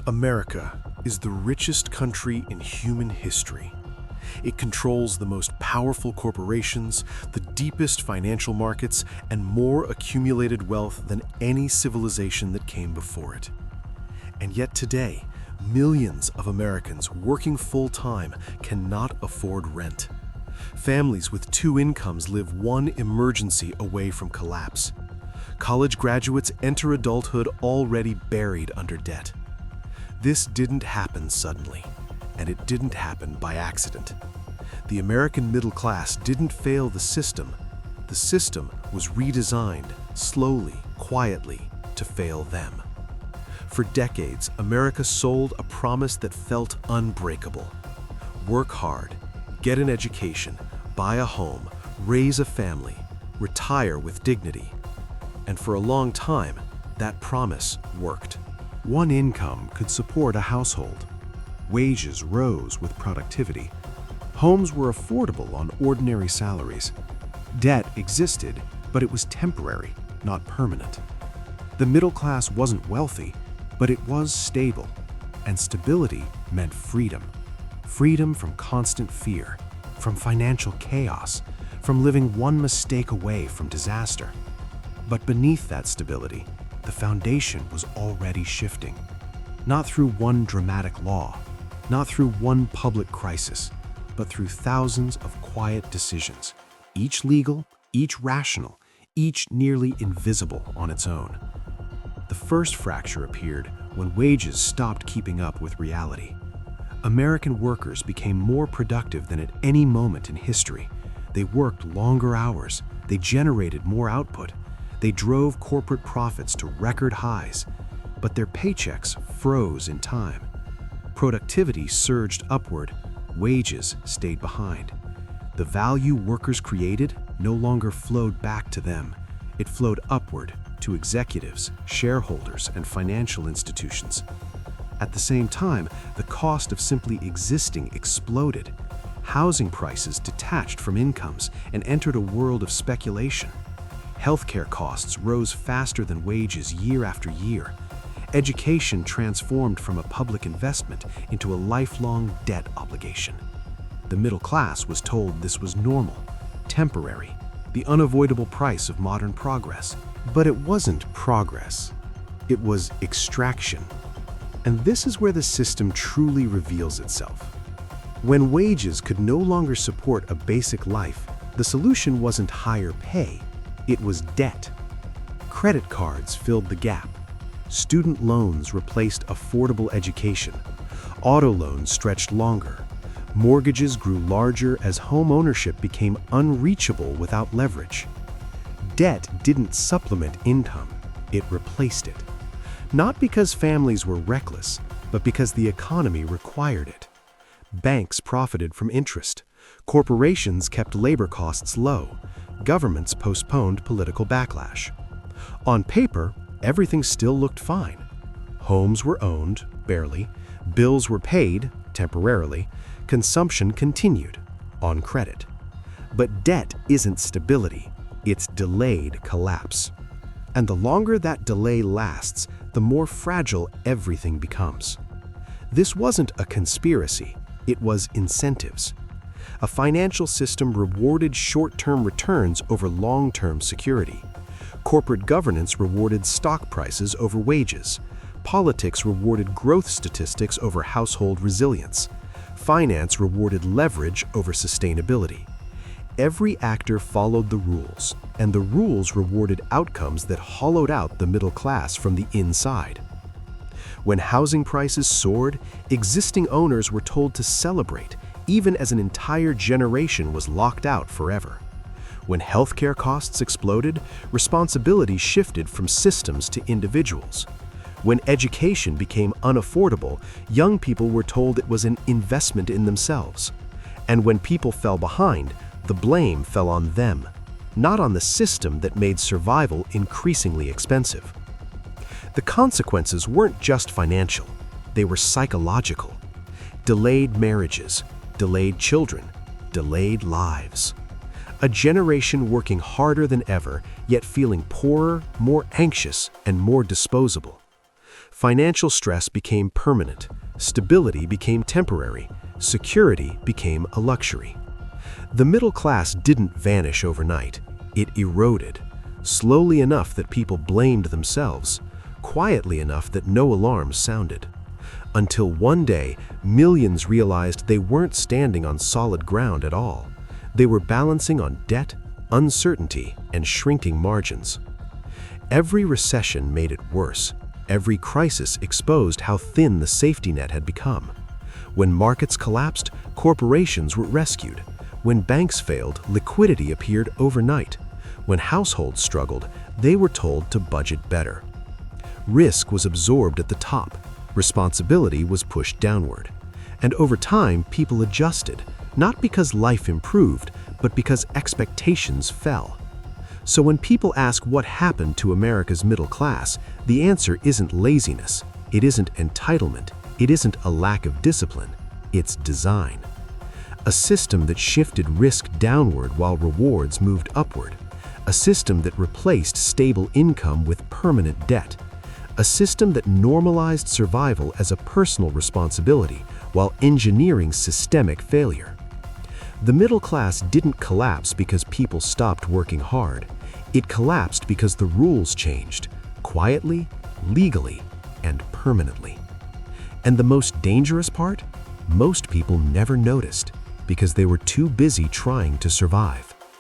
America is the richest country in human history. It controls the most powerful corporations, the deepest financial markets, and more accumulated wealth than any civilization that came before it. And yet today, millions of Americans working full-time cannot afford rent. Families with two incomes live one emergency away from collapse. College graduates enter adulthood already buried under debt. This didn't happen suddenly, and it didn't happen by accident. The American middle class didn't fail the system. The system was redesigned, slowly, quietly, to fail them. For decades, America sold a promise that felt unbreakable. Work hard, get an education, buy a home, raise a family, retire with dignity. And for a long time, that promise worked. One income could support a household. Wages rose with productivity. Homes were affordable on ordinary salaries. Debt existed, but it was temporary, not permanent. The middle class wasn't wealthy, but it was stable. And stability meant freedom. Freedom from constant fear, from financial chaos, from living one mistake away from disaster. But beneath that stability, the foundation was already shifting. Not through one dramatic law, not through one public crisis, but through thousands of quiet decisions, each legal, each rational, each nearly invisible on its own. The first fracture appeared when wages stopped keeping up with reality. American workers became more productive than at any moment in history. They worked longer hours, they generated more output, they drove corporate profits to record highs, but their paychecks froze in time. Productivity surged upward, wages stayed behind. The value workers created no longer flowed back to them. It flowed upward to executives, shareholders, and financial institutions. At the same time, the cost of simply existing exploded. Housing prices detached from incomes and entered a world of speculation. Healthcare costs rose faster than wages year after year. Education transformed from a public investment into a lifelong debt obligation. The middle class was told this was normal, temporary, the unavoidable price of modern progress. But it wasn't progress. It was extraction. And this is where the system truly reveals itself. When wages could no longer support a basic life, the solution wasn't higher pay. It was debt. Credit cards filled the gap. Student loans replaced affordable education. Auto loans stretched longer. Mortgages grew larger as home ownership became unreachable without leverage. Debt didn't supplement income, it replaced it. Not because families were reckless, but because the economy required it. Banks profited from interest. Corporations kept labor costs low. Governments postponed political backlash. On paper, everything still looked fine. Homes were owned, barely. Bills were paid, temporarily. Consumption continued, on credit. But debt isn't stability, it's delayed collapse. And the longer that delay lasts, the more fragile everything becomes. This wasn't a conspiracy, it was incentives. A financial system rewarded short-term returns over long-term security. Corporate governance rewarded stock prices over wages. Politics rewarded growth statistics over household resilience. Finance rewarded leverage over sustainability. Every actor followed the rules, and the rules rewarded outcomes that hollowed out the middle class from the inside. When housing prices soared, existing owners were told to celebrate, even as an entire generation was locked out forever. When healthcare costs exploded, responsibility shifted from systems to individuals. When education became unaffordable, young people were told it was an investment in themselves. And when people fell behind, the blame fell on them, not on the system that made survival increasingly expensive. The consequences weren't just financial, they were psychological. Delayed marriages, delayed children, delayed lives. A generation working harder than ever, yet feeling poorer, more anxious, and more disposable. Financial stress became permanent, stability became temporary, security became a luxury. The middle class didn't vanish overnight. It eroded, slowly enough that people blamed themselves, quietly enough that no alarms sounded. Until one day, millions realized they weren't standing on solid ground at all. They were balancing on debt, uncertainty, and shrinking margins. Every recession made it worse. Every crisis exposed how thin the safety net had become. When markets collapsed, corporations were rescued. When banks failed, liquidity appeared overnight. When households struggled, they were told to budget better. Risk was absorbed at the top. Responsibility was pushed downward. And over time, people adjusted, not because life improved, but because expectations fell. So when people ask what happened to America's middle class, the answer isn't laziness, it isn't entitlement, it isn't a lack of discipline, it's design. A system that shifted risk downward while rewards moved upward. A system that replaced stable income with permanent debt. A system that normalized survival as a personal responsibility while engineering systemic failure. The middle class didn't collapse because people stopped working hard. It collapsed because the rules changed, quietly, legally, and permanently. And the most dangerous part? Most people never noticed because they were too busy trying to survive.